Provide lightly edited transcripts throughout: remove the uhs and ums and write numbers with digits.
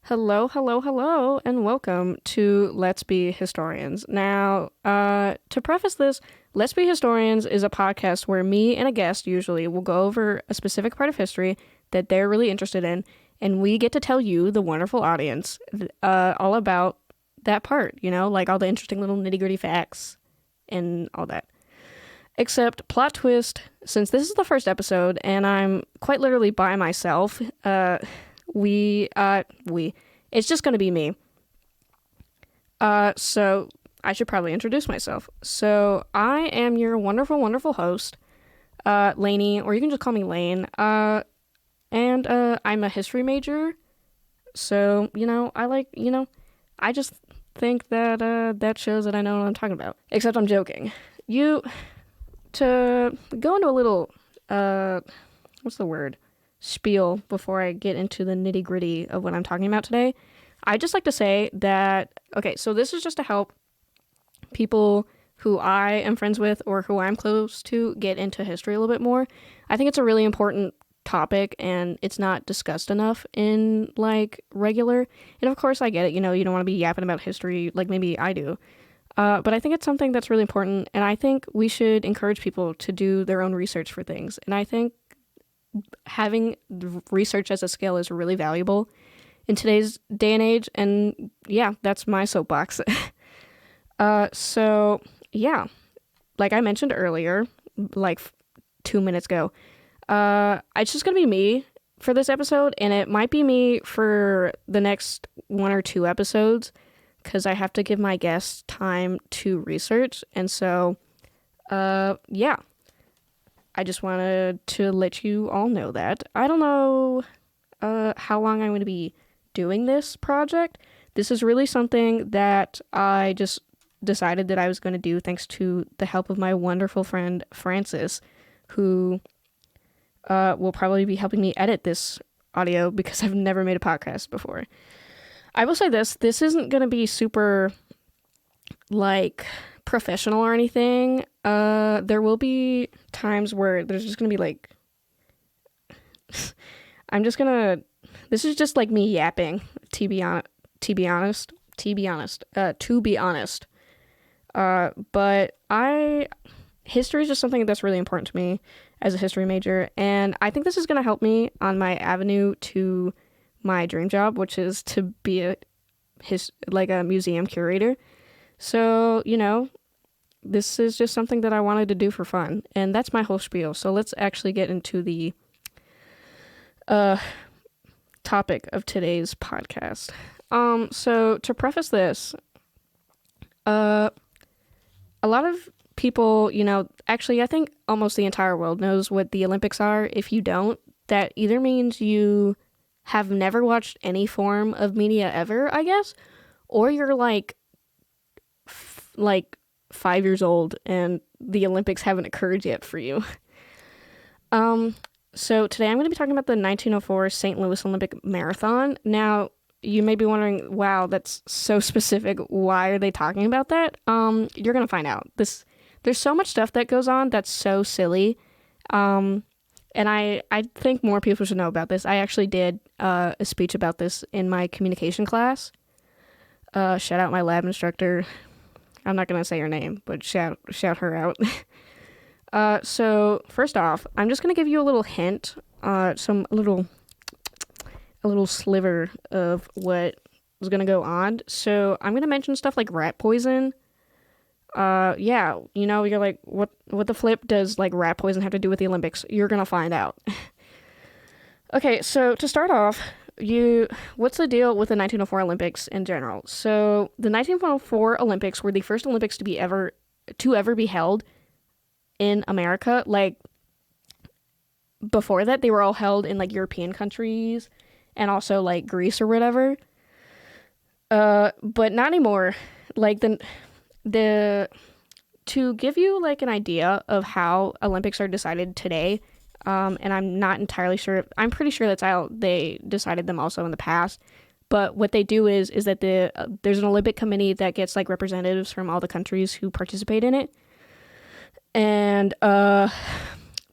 Hello, hello, hello, and welcome to Let's Be Historians. Now, to preface this, Let's Be Historians is a podcast where me and a guest usually will go over a specific part of history that they're really interested in, and we get to tell you, the wonderful audience, all about that part, like all the interesting little nitty-gritty facts and all that. Except, plot twist, since this is the first episode and I'm quite literally by myself, it's just going to be me. So I should probably introduce myself. So I am your wonderful, wonderful host, Lainey, or you can just call me Lane. And I'm a history major. So, I just think that, that shows that I know what I'm talking about. Except I'm joking. To go into a little, what's the word? Spiel before I get into the nitty gritty of what I'm talking about today, I'd just like to say that, okay, so this is just to help people who I am friends with or who I'm close to get into history a little bit more. I think it's a really important topic and it's not discussed enough in regular. And of course I get it, you don't want to be yapping about history like maybe I do. But I think it's something that's really important, and I think we should encourage people to do their own research for things. And I think having research as a skill is really valuable in today's day and age, and yeah, that's my soapbox. So yeah, like I mentioned earlier, 2 minutes ago, it's just gonna be me for this episode, and it might be me for the next one or two episodes, because I have to give my guests time to research, and so, yeah. I just wanted to let you all know that. I don't know how long I'm going to be doing this project. This is really something that I just decided that I was going to do thanks to the help of my wonderful friend Francis, who will probably be helping me edit this audio because I've never made a podcast before. I will say this isn't going to be super, professional or anything. There will be times where there's just going to be, this is just, me yapping, to be honest. But history is just something that's really important to me as a history major, and I think this is going to help me on my avenue to my dream job, which is to be a museum curator. So, this is just something that I wanted to do for fun, and that's my whole spiel. So let's actually get into the topic of today's podcast. So to preface this, a lot of people, actually I think almost the entire world knows what the Olympics are. If you don't, that either means you have never watched any form of media ever, I guess, or you're 5 years old and the Olympics haven't occurred yet for you. So today I'm going to be talking about the 1904 St. Louis Olympic Marathon. Now, you may be wondering, wow, that's so specific. Why are they talking about that? You're going to find out. There's so much stuff that goes on that's so silly. And I think more people should know about this. I actually did a speech about this in my communication class. Shout out my lab instructor. I'm not going to say her name, but shout her out. So first off, I'm just going to give you a little hint, a little sliver of what is going to go on. So I'm going to mention stuff like rat poison. Yeah, you're like, what the flip does rat poison have to do with the Olympics? You're going to find out. Okay, so to start off, what's the deal with the 1904 Olympics in general? So the 1904 Olympics were the first Olympics to ever be held in America. Before that, they were all held in European countries and also Greece or whatever. But not anymore. To give you an idea of how Olympics are decided today, and I'm not entirely sure. I'm pretty sure that's how they decided them also in the past. But what they do is that there's an Olympic committee that gets representatives from all the countries who participate in it, and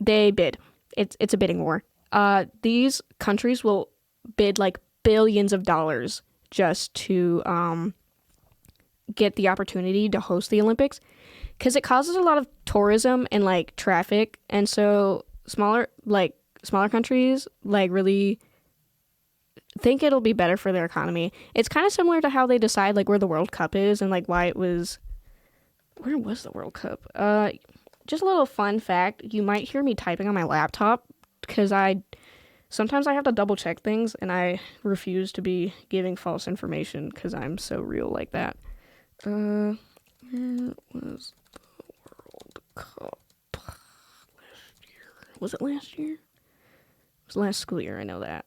they bid. It's a bidding war. These countries will bid billions of dollars just to get the opportunity to host the Olympics, because it causes a lot of tourism and like traffic, and so smaller countries like really think it'll be better for their economy. It's kind of similar to how they decide like where the World Cup is and like where was the World Cup. Just a little fun fact, you might hear me typing on my laptop because sometimes I have to double check things, and I refuse to be giving false information because I'm so real like that. Where was the World Cup last year? Was it last year? It was last school year, I know that.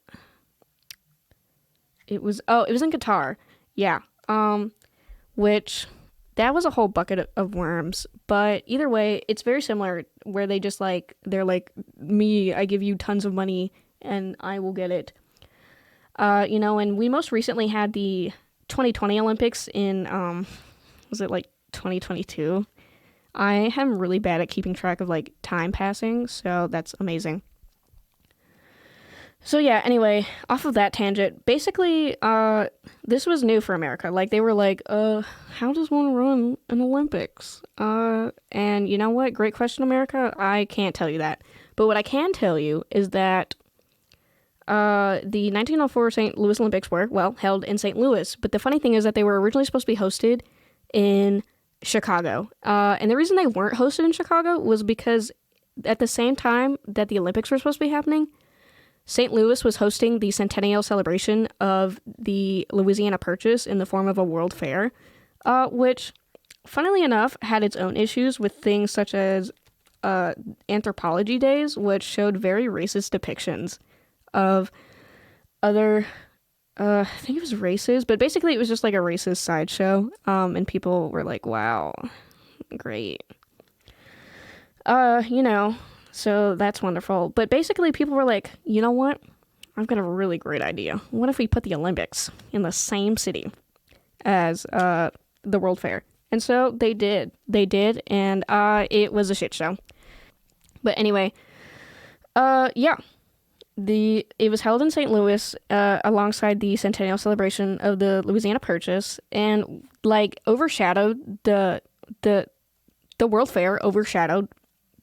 It was in Qatar. Yeah. Which that was a whole bucket of worms. But either way, it's very similar where they just like, they're like, me, I give you tons of money and I will get it. And we most recently had the 2020 Olympics in, was it like 2022? I am really bad at keeping track of like time passing, so that's amazing. So yeah, anyway, off of that tangent, basically, this was new for America. Like, they were like, how does one run an Olympics? And you know what? Great question, America. I can't tell you that. But what I can tell you is that the 1904 St. Louis Olympics were, well, held in St. Louis. But the funny thing is that they were originally supposed to be hosted in Chicago. And the reason they weren't hosted in Chicago was because at the same time that the Olympics were supposed to be happening, St. Louis was hosting the centennial celebration of the Louisiana Purchase in the form of a World Fair, which, funnily enough, had its own issues with things such as anthropology days, which showed very racist depictions of other, I think it was races, but basically it was just like a racist sideshow, and people were like, wow, great. So that's wonderful. But basically people were like, you know what? I've got a really great idea. What if we put the Olympics in the same city as the World Fair? And so they did. And it was a shit show. But anyway, yeah. It was held in St. Louis alongside the centennial celebration of the Louisiana Purchase, and like overshadowed the World Fair overshadowed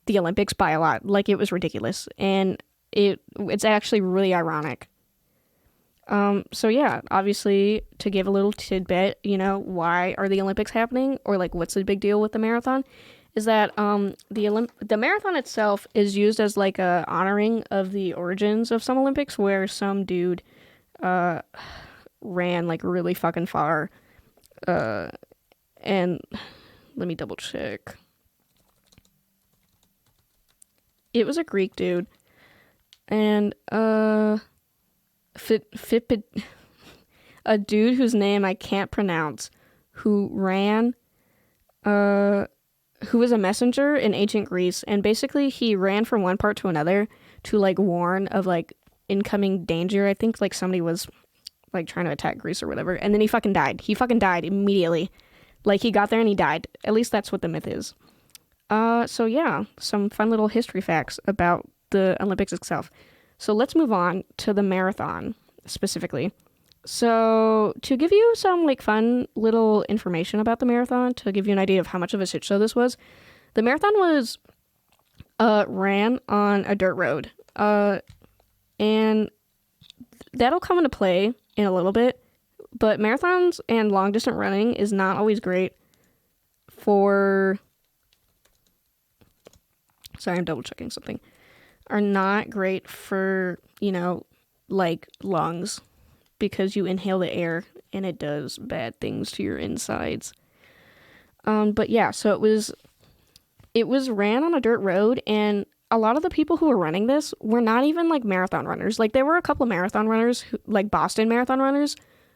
the Olympics by a lot. Like, it was ridiculous, and it's actually really ironic. So yeah, obviously, to give a little tidbit, why are the Olympics happening, or like what's the big deal with the marathon, is that the marathon itself is used as like a honoring of the origins of some Olympics, where some dude ran like really fucking far, and let me double check. It was a Greek dude, and a dude whose name I can't pronounce, who was a messenger in ancient Greece, and basically he ran from one part to another to like warn of like incoming danger. I think like somebody was like trying to attack Greece or whatever, and then he fucking died. He fucking died immediately. Like, he got there and he died. At least that's what the myth is. So yeah, some fun little history facts about the Olympics itself. So let's move on to the marathon specifically. So to give you some like fun little information about the marathon, to give you an idea of how much of a shit show this was, the marathon was ran on a dirt road. And that'll come into play in a little bit, but marathons and long distance running is not always great for... Sorry, I'm double checking something. Are not great for, like lungs, because you inhale the air and it does bad things to your insides. But yeah, so it was ran on a dirt road, and a lot of the people who were running this were not even like marathon runners. Like, there were a couple of marathon runners, like Boston marathon runners,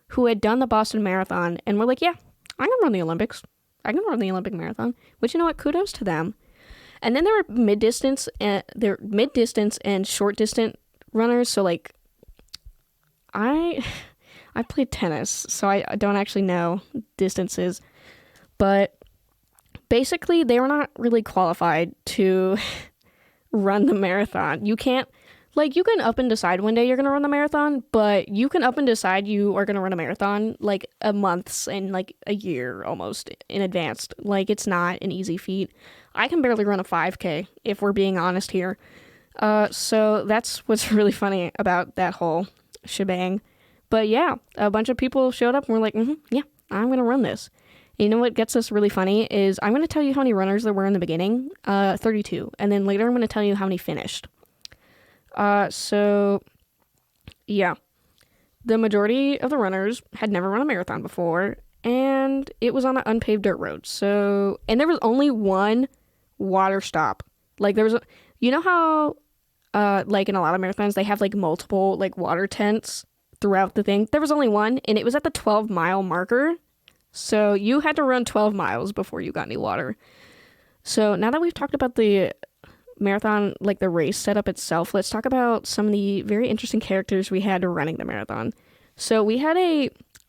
who had done the Boston Marathon and were like, yeah, I can run the Olympics. I can run the Olympic marathon. Which, you know what? Kudos to them. And then there were mid-distance and short-distance runners. So, like, I played tennis, so I don't actually know distances. But basically, they were not really qualified to run the marathon. You can't, like, you can up and decide one day you're going to run the marathon, but you can up and decide you are going to run a marathon, like, a month and, like, a year almost in advance. Like, it's not an easy feat. I can barely run a 5K, if we're being honest here. So that's what's really funny about that whole shebang. But yeah, a bunch of people showed up and were like, yeah, I'm going to run this. And you know what gets us really funny is I'm going to tell you how many runners there were in the beginning, 32. And then later I'm going to tell you how many finished. So yeah, the majority of the runners had never run a marathon before, and it was on an unpaved dirt road. So, and there was only one water stop. Like, there was, you know how, like, in a lot of marathons, they have, like, multiple, like, water tents throughout the thing. There was only one, and it was at the 12-mile marker. So you had to run 12 miles before you got any water. So now that we've talked about the marathon, like the race setup itself, let's talk about some of the very interesting characters we had running the marathon. So we had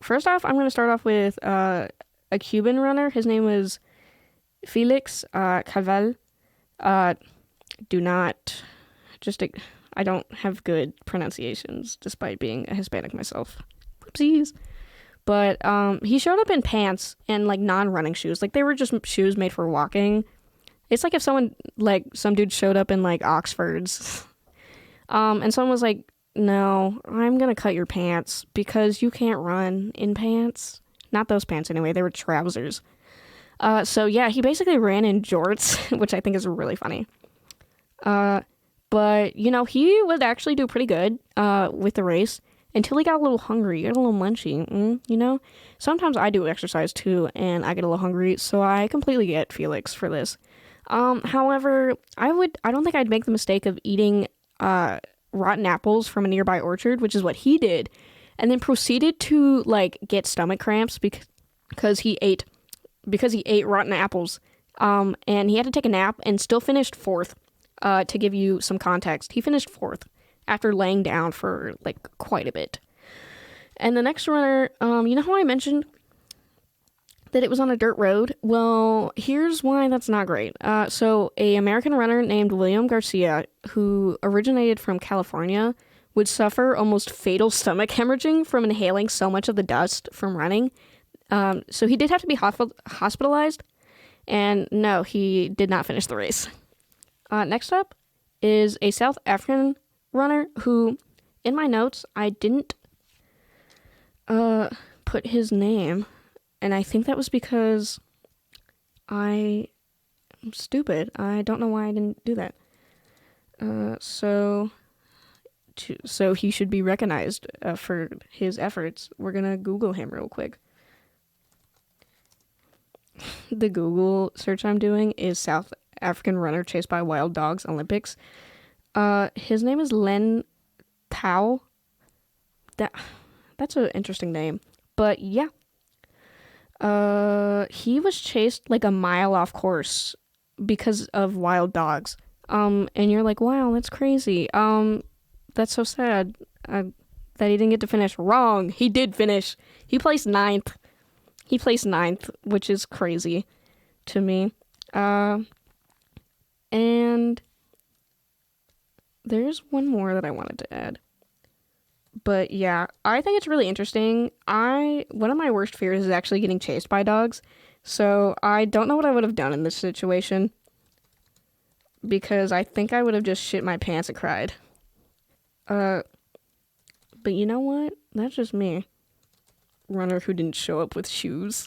first off, I'm going to start off with a Cuban runner. His name was Felix Caval. I don't have good pronunciations despite being a Hispanic myself. Whoopsies. But he showed up in pants and, like, non-running shoes. Like, they were just shoes made for walking. It's like if someone, like, some dude showed up in, like, Oxfords. And someone was like, no, I'm going to cut your pants because you can't run in pants. Not those pants anyway. They were trousers. So, yeah, he basically ran in jorts, which I think is really funny. But, you know, he would actually do pretty good with the race until he got a little hungry, got a little munchy, you know? Sometimes I do exercise too, and I get a little hungry, so I completely get Felix for this. However, I don't think I'd make the mistake of eating rotten apples from a nearby orchard, which is what he did, and then proceeded to, like, get stomach cramps because he ate rotten apples, and he had to take a nap and still finished fourth. To give you some context, he finished fourth after laying down for, like, quite a bit. And the next runner, you know how I mentioned that it was on a dirt road? Well, here's why that's not great. So a American runner named William Garcia, who originated from California, would suffer almost fatal stomach hemorrhaging from inhaling so much of the dust from running. So he did have to be hospitalized, and no, he did not finish the race. Next up is a South African runner who, in my notes, I didn't put his name, and I think that was because I'm stupid. I don't know why I didn't do that. So he should be recognized for his efforts. We're gonna Google him real quick. The Google search I'm doing is South African runner chased by wild dogs Olympics. His name is Len Tao. That's an interesting name. But yeah. He was chased like a mile off course because of wild dogs. And you're like, wow, that's crazy. That's so sad. That he didn't get to finish. Wrong. He did finish. He placed ninth, which is crazy to me. And there's one more that I wanted to add. But yeah, I think it's really interesting. One of my worst fears is actually getting chased by dogs. So I don't know what I would have done in this situation, because I think I would have just shit my pants and cried. But you know what? That's just me. Runner who didn't show up with shoes.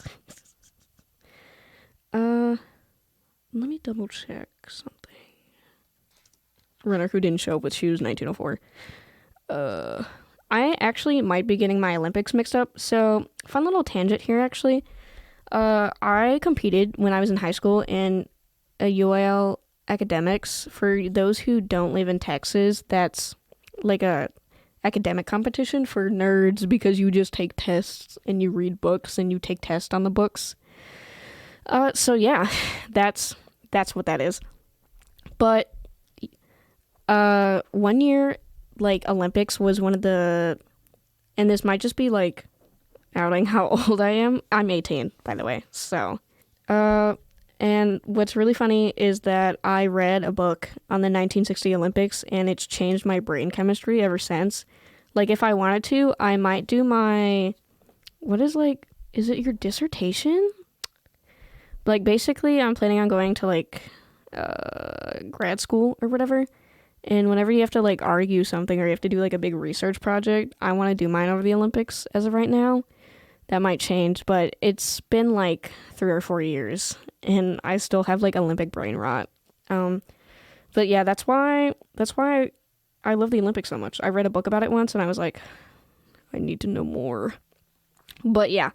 Let me double check something. Runner who didn't show up with shoes, 1904. I actually might be getting my Olympics mixed up. So, fun little tangent here, actually. I competed when I was in high school in a UIL academics. For those who don't live in Texas, that's like a academic competition for nerds, because you just take tests and you read books and you take tests on the books. So yeah, that's what that is. But 1 year, like, Olympics was one of the, and this might just be like outing how old I am. I'm 18, by the way. So And what's really funny is that I read a book on the 1960 Olympics and it's changed my brain chemistry ever since. Like, if I wanted to, I might do my, is it your dissertation? Like, basically, I'm planning on going to, like, grad school or whatever. And whenever you have to, like, argue something or you have to do, like, a big research project, I want to do mine over the Olympics as of right now. That might change, but it's been, like, 3 or 4 years, and I still have, like, Olympic brain rot. But, yeah, that's why I love the Olympics so much. I read a book about it once, and I was like, I need to know more. But, yeah.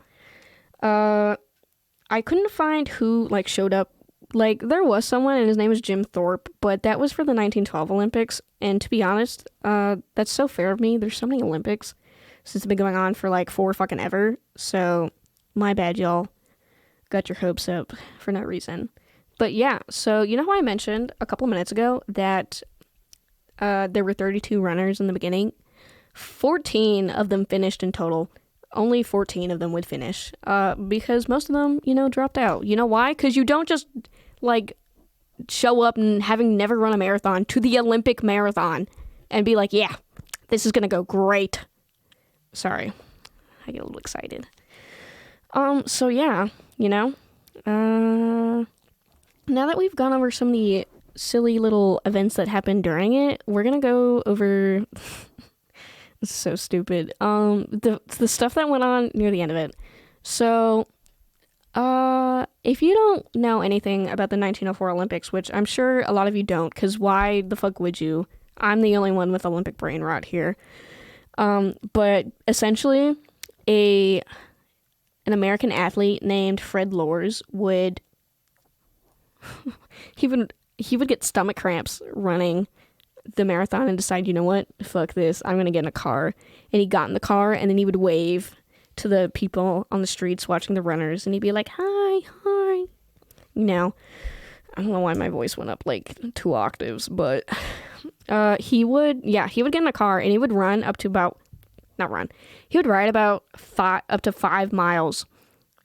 I couldn't find who, like, showed up. Like, there was someone, and his name was Jim Thorpe, but that was for the 1912 Olympics. And to be honest, that's so fair of me. There's so many Olympics since it's been going on for, like, 4 fucking ever. So, my bad, y'all. Got your hopes up for no reason. But, yeah, so you know how I mentioned a couple minutes ago that there were 32 runners in the beginning? 14 of them finished in total. Only 14 of them would finish because most of them, dropped out. You know why? Because you don't just, like, show up and having never run a marathon to the Olympic marathon and be like, yeah, this is going to go great. Sorry. I get a little excited. So, yeah, now that we've gone over some of the silly little events that happened during it, we're going to go over... It's so stupid. The stuff that went on near the end of it. So, if you don't know anything about the 1904 Olympics, which I'm sure a lot of you don't, because why the fuck would you? I'm the only one with Olympic brain rot here. But essentially, an American athlete named Fred Lors would he would get stomach cramps running the marathon and decide, you know what, fuck this, I'm gonna get in a car. And he got in the car and then he would wave to the people on the streets watching the runners and he'd be like, hi. I don't know why my voice went up like 2 octaves, but he would get in a car and he would run up to he would ride about up to 5 miles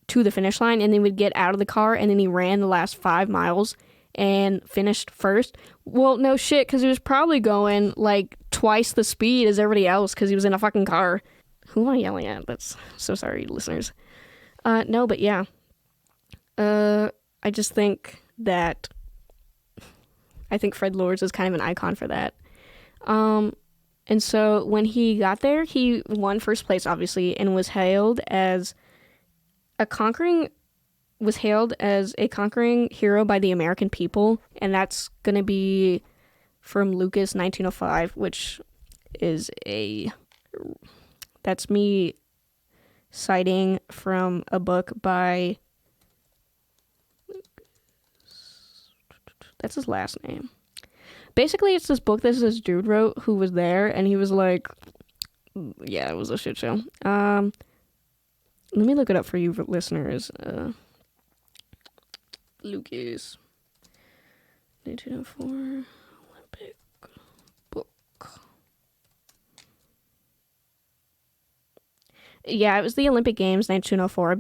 to the finish line, and then would get out of the car and then he ran the last 5 miles and finished first. Well, no shit, because he was probably going like twice the speed as everybody else because he was in a fucking car. Who am I yelling at? That's so sorry, listeners. No, but yeah. I just think that I think Fred Lors is kind of an icon for that. And so when he got there, he won first place, obviously, and was hailed as a conquering hero by the American people, and that's gonna be from Lucas 1905, which is that's me citing from a book by, that's his last name. Basically, it's this book that this dude wrote who was there, and he was like, yeah, it was a shit show. Let me look it up for you listeners. Lucas 1904 Olympic book. Yeah, it was the Olympic Games 1904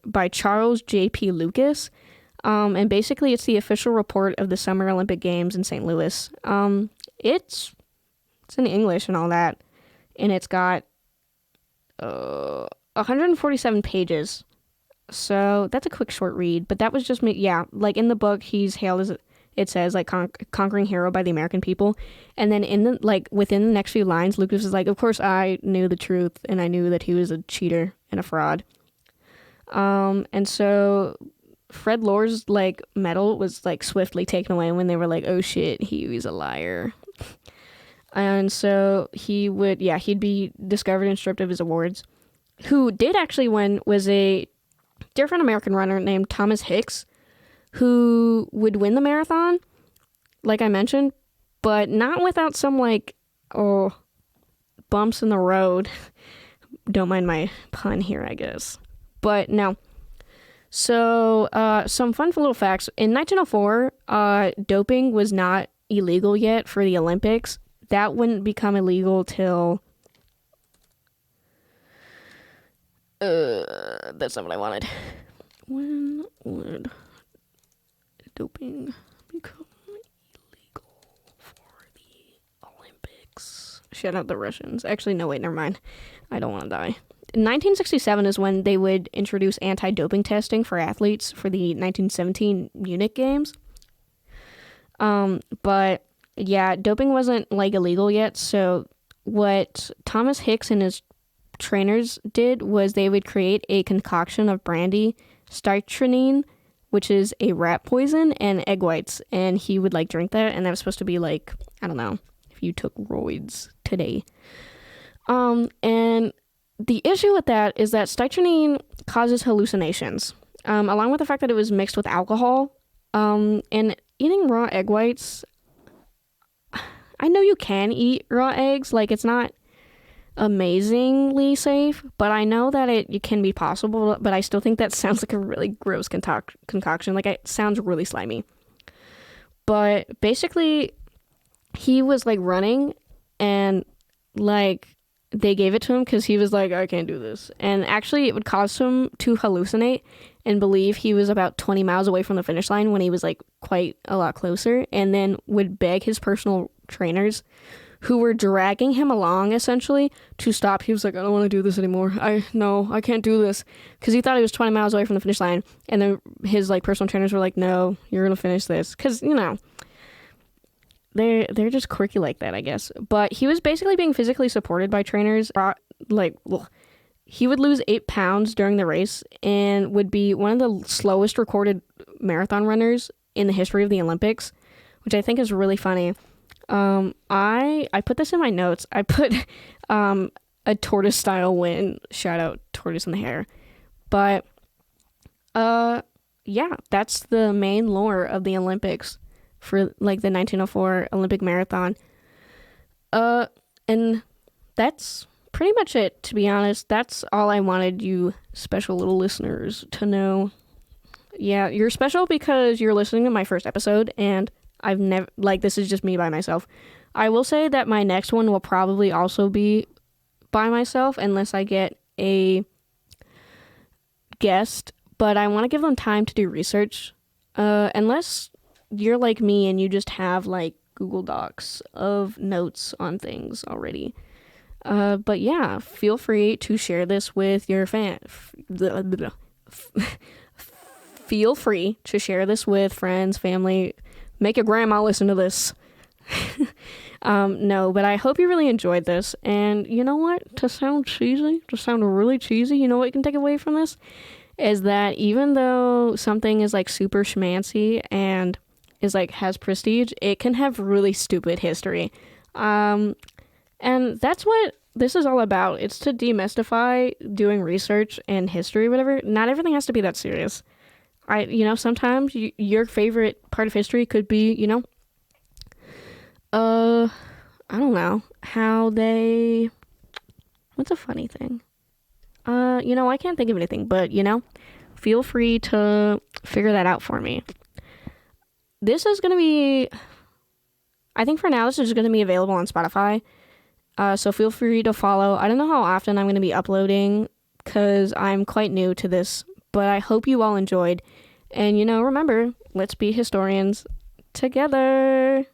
by Charles J.P. Lucas. And basically it's the official report of the Summer Olympic Games in St. Louis. It's in English and all that, and it's got 147 pages. So that's a quick short read, but that was just me. Yeah, like in the book, he's hailed as, it says, like conquering hero by the American people. And then within the next few lines, Lucas is like, of course I knew the truth and I knew that he was a cheater and a fraud. And so Fred Lors' like medal was like swiftly taken away when they were like, oh shit, he was a liar. And so he'd be discovered and stripped of his awards. Who did actually win was a different American runner named Thomas Hicks, who would win the marathon, like I mentioned, but not without some bumps in the road. Don't mind my pun here, I guess. But no. So some fun little facts. In 1904, doping was not illegal yet for the Olympics. That wouldn't become illegal till... that's not what I wanted. When would Shout out the Russians. Actually, no, wait, never mind. I don't want to die. 1967 is when they would introduce anti-doping testing for athletes for the 1917 Munich Games. But yeah, doping wasn't like illegal yet. So what Thomas Hicks and his trainers did was they would create a concoction of brandy, strychnine, which is a rat poison, and egg whites. And he would like drink that, and that was supposed to be like, I don't know, if you took roids today. And the issue with that is that strychnine causes hallucinations, along with the fact that it was mixed with alcohol. And eating raw egg whites, I know you can eat raw eggs, like it's not amazingly safe, but I know that it can be possible, but I still think that sounds like a really gross concoction. Like, it sounds really slimy. But basically, he was like running, and like they gave it to him because he was like, I can't do this. And actually, it would cause him to hallucinate and believe he was about 20 miles away from the finish line when he was like quite a lot closer, and then would beg his personal trainers, who were dragging him along essentially, to stop. He was like, I don't want to do this anymore. I can't do this, because he thought he was 20 miles away from the finish line. And then his like personal trainers were like, no, you're gonna finish this, because you know, they're just quirky like that, I guess. But he was basically being physically supported by trainers. He would lose 8 pounds during the race and would be one of the slowest recorded marathon runners in the history of the Olympics, which I think is really funny. I put this in my notes. I put a tortoise style win. Shout out Tortoise in the Hair. But yeah, that's the main lore of the Olympics for like the 1904 Olympic marathon. And that's pretty much it, to be honest. That's all I wanted you special little listeners to know. Yeah, you're special because you're listening to my first episode, and I've never, like, this is just me by myself. I will say that my next one will probably also be by myself unless I get a guest, but I want to give them time to do research. Unless you're like me and you just have like Google Docs of notes on things already. But yeah, feel free to share this with your feel free to share this with friends, family. Make your grandma listen to this. No, but I hope you really enjoyed this. And you know what? To sound really cheesy, you know what you can take away from this? Is that even though something is like super schmancy and is like has prestige, it can have really stupid history. And that's what this is all about. It's to demystify doing research and history, whatever. Not everything has to be that serious. Sometimes your favorite part of history could be, I don't know, what's a funny thing? I can't think of anything, but, feel free to figure that out for me. This is going to be, I think for now, this is going to be available on Spotify. So feel free to follow. I don't know how often I'm going to be uploading because I'm quite new to this, but I hope you all enjoyed. And, remember, let's be historians together.